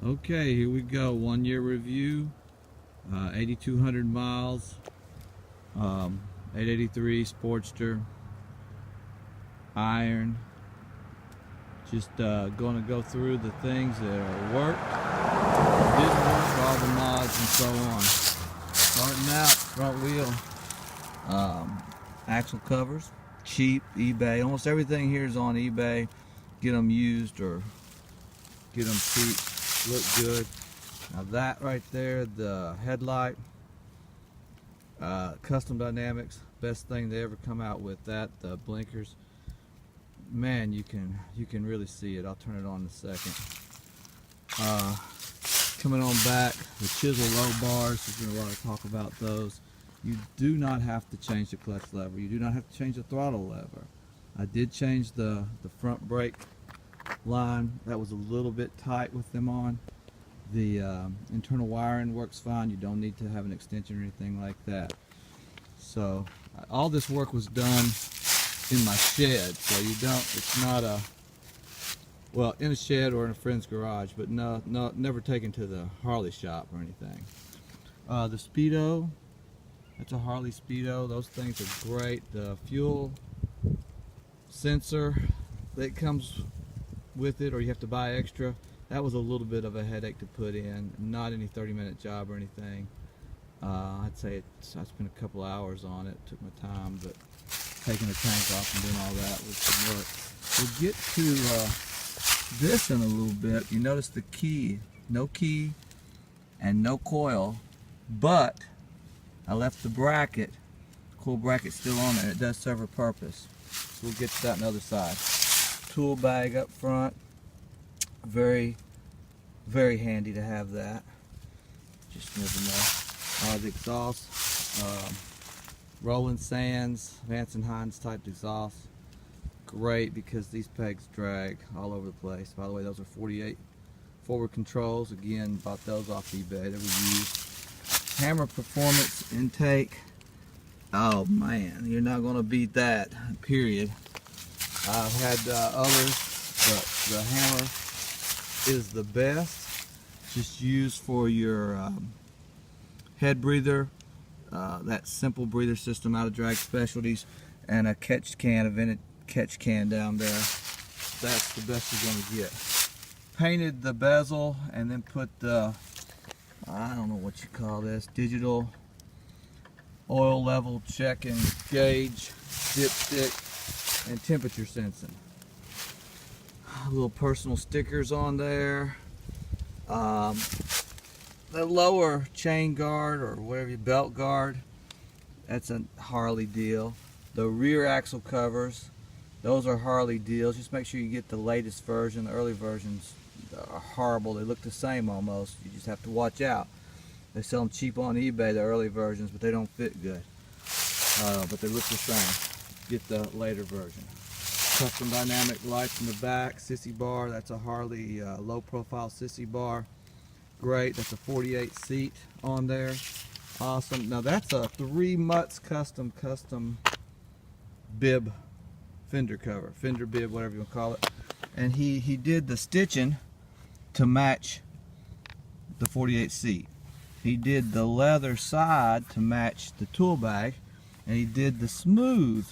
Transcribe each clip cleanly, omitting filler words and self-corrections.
Okay, here we go. 1 year review, 8,200 miles, 883 Sportster, iron. Just going to go through the things that are worked, didn't work, all the mods and so on. Starting out, front wheel, axle covers, cheap, eBay. Almost everything here is on eBay. Get them used or get them cheap. Look good. Now that right there, the headlight, custom dynamics, best thing they ever come out with. That, the blinkers, man, you can really see it. I'll turn it on in a second. Coming on back, the Chizeled Lo bars. There's been a lot of talk about those. You do not have to change the clutch lever. You do not have to change the throttle lever. I did change the front brake line. That was a little bit tight with them on. The internal wiring works fine. You don't need to have an extension or anything like that. So all this work was done in my shed, so you don't, it's not a, well, in a shed or in a friend's garage, but no, never taken to the Harley shop or anything. The Speedo, that's a Harley Speedo. Those things are great. The fuel sensor that comes with it, or you have to buy extra, that was a little bit of a headache to put in. Not any 30-minute job or anything. I'd say I spent a couple hours on it. Took my time, but taking the tank off and doing all that was some work. We'll get to this in a little bit. You notice the key, no key and no coil, but I left the bracket, coil bracket still on there. It does serve a purpose. So we'll get to that on the other side. Tool bag up front, very handy to have that. Just never know. The exhaust, Rolling Sands, Vance & Hines type exhaust, great because these pegs drag all over the place. By the way, those are 48 forward controls. Again, bought those off eBay. They were used. Hammer Performance intake. Oh man, you're not going to beat that, period. I've had others, but the hammer is the best. Just used for your head breather, that simple breather system out of Drag Specialties, and a catch can, a vented catch can down there. That's the best you're going to get. Painted the bezel and then put the, I don't know what you call this, digital oil level checking gauge, dipstick, and temperature sensing. Little personal stickers on there. The lower chain guard, or whatever, belt guard, that's a Harley deal. The rear axle covers, those are Harley deals. Just make sure you get the latest version. The early versions are horrible. They look the same almost. You just have to watch out. They sell them cheap on eBay, the early versions, but they don't fit good. But they look the same. Get the later version. Custom dynamic lights in the back, sissy bar. That's a Harley low profile sissy bar. Great. That's a 48 seat on there. Awesome. Now that's a 3 Mutts custom bib fender cover, fender bib, whatever you want to call it. And he did the stitching to match the 48 seat. He did the leather side to match the tool bag, and he did the smooth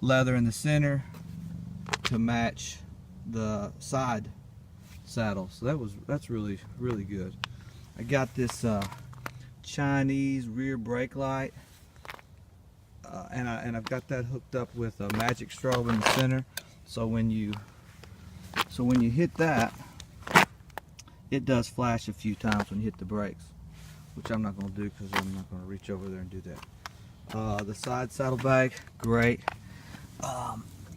leather in the center to match the side saddle. So that's really good. I got this Chinese rear brake light, and I've got that hooked up with a magic strobe in the center. So when you hit that, it does flash a few times when you hit the brakes, which I'm not going to do because I'm not going to reach over there and do that. The side saddlebag, great.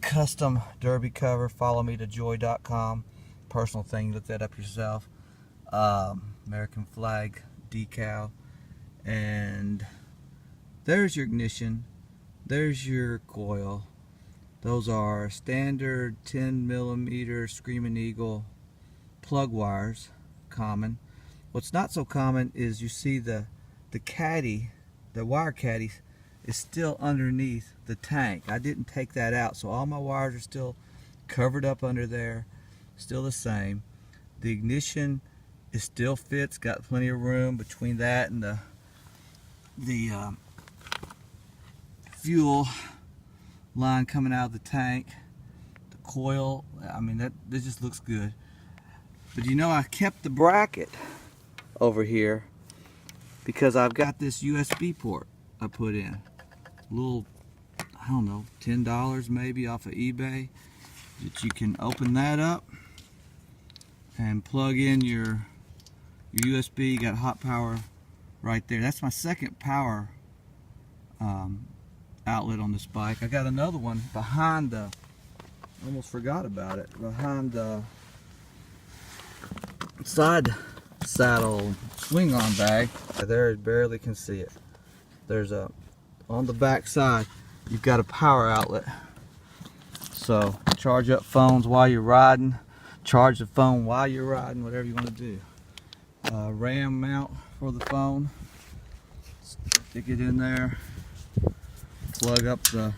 Custom derby cover, follow me to joy.com. Personal thing, look that up yourself. American flag decal, and there's your ignition, there's your coil. Those are standard 10mm Screaming Eagle plug wires, common. What's not so common is you see the caddy, the wire caddy is still underneath the tank. I didn't take that out, so all my wires are still covered up under there, still the same. The ignition, it still fits, got plenty of room between that and the fuel line coming out of the tank. The coil, I mean, that just looks good. But you know, I kept the bracket over here because I've got this USB port I put in. A little, I don't know, $10 maybe off of eBay, that you can open that up and plug in your USB. You got hot power right there. That's my second power outlet on this bike. I got another one behind the, almost forgot about it, behind the side saddle swing on bag. There, you barely can see it. There's a, on the back side, you've got a power outlet. So charge up phones while you're riding, charge the phone while you're riding, whatever you want to do. RAM mount for the phone. Stick it in there. Plug up the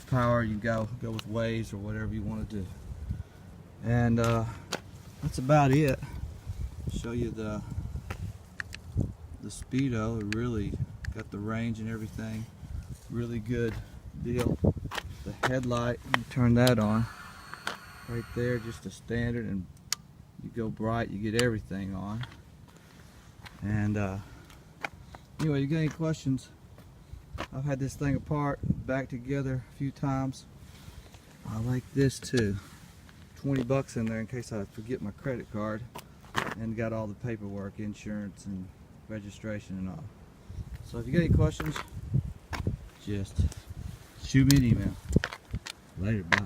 power. You go with Waze or whatever you want to do. And that's about it. Show you the Speedo. It really got the range and everything. Really good deal. The headlight, you turn that on right there, just a standard, and you go bright, you get everything on. And anyway, you got any questions? I've had this thing apart, back together a few times. I like this too. 20 bucks in there in case I forget my credit card, and got all the paperwork, insurance and registration and all. So if you got any questions, just shoot me an email. Later, bye.